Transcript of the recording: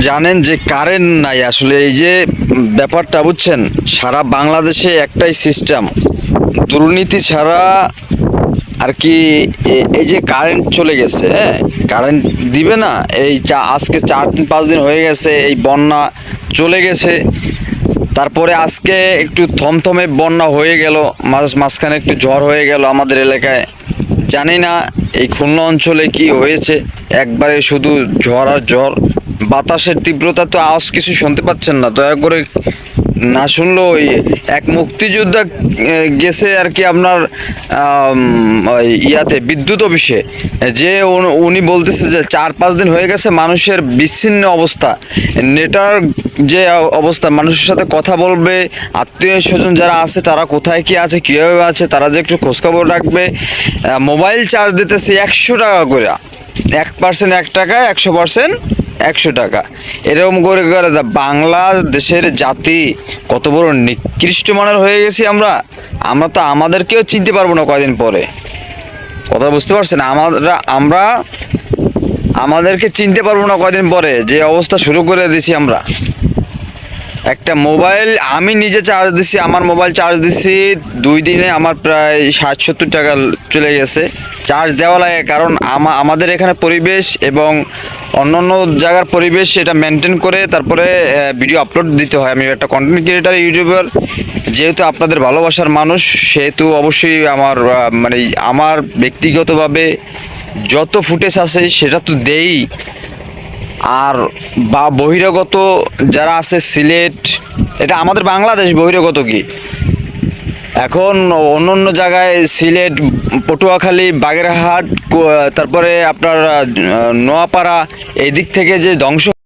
জানেন যে কারেন্ট নাই আসলে এই যে ব্যাপারটা বুঝছেন, সারা বাংলাদেশে একটাই সিস্টেম, দুর্নীতি ছাড়া আর কি। এই যে কারেন্ট চলে গেছে, হ্যাঁ, কারেন্ট দিবে না। এই আজকে 4-5 দিন হয়ে গেছে, এই বন্যা চলে গেছে। তারপরে আজকে একটু থমথমে বন্যা হয়ে গেল, মাঝখানে একটু ঝড় হয়ে গেল আমাদের এলাকায়। জানি না এই খুলনা অঞ্চলে কি হয়েছে, একবারে শুধু ঝড় আর ঝড়। বাতাসের তীব্রতা তো আওয়াজ কিছু শুনতে পাচ্ছেন না, দয়া করে না শুনলেও ওই এক মুক্তিযোদ্ধা গেছে আর কি আপনার ওই ইয়াতে বিদ্যুৎ অফিসে, যে উনি বলতেছে যে 4-5 দিন হয়ে গেছে মানুষের বিচ্ছিন্ন অবস্থা, নেটওয়ার্ক যে অবস্থা, মানুষের সাথে কথা বলবে, আত্মীয় স্বজন যারা আছে তারা কোথায় কি আছে কীভাবে আছে তারা যে একটু খোঁজখবর রাখবে। মোবাইল চার্জ দিতেছে 100 টাকা করে, 1% 1 টাকা, 100% 100 টাকা, এরকম করে করে বাংলাদেশের জাতি কত বড় নিকৃষ্ট মানের হয়ে গেছি আমরা। আমরা তো আমাদেরকেও চিনতে পারবো না কয়দিন পরে, কথা বুঝতে পারছেন? আমরা আমাদেরকে চিনতে পারবো না কয়দিন পরে, যে অবস্থা শুরু করে দিছি আমরা। একটা মোবাইল আমি নিজে চার্জ দিছি, আমার মোবাইল চার্জ দিছি 2 দিনে আমার প্রায় 60-70 টাকা চলে গেছে। চার্জ দেওয়া লাগে কারণ আমাদের এখানে পরিবেশ এবং অন্যান্য জায়গার পরিবেশ এটা মেনটেন করে তারপরে ভিডিও আপলোড দিতে হয়। আমি একটা কন্টেন্ট ক্রিয়েটার, ইউটিউবার, যেহেতু আপনাদের ভালোবাসার মানুষ, সেহেতু অবশ্যই আমার মানে আমার ব্যক্তিগতভাবে যত ফুটেজ আছে সেটা তো দেই। আর বা বহিরাগত যারা আছে সিলেট, এটা আমাদের বাংলাদেশ, বহিরাগত কি এখন অন্য অন্য জায়গায় সিলেট, পটুয়াখালী, বাগেরহাট, তারপরে আপনার নোয়াপাড়া, এই দিক থেকে যে ধ্বংস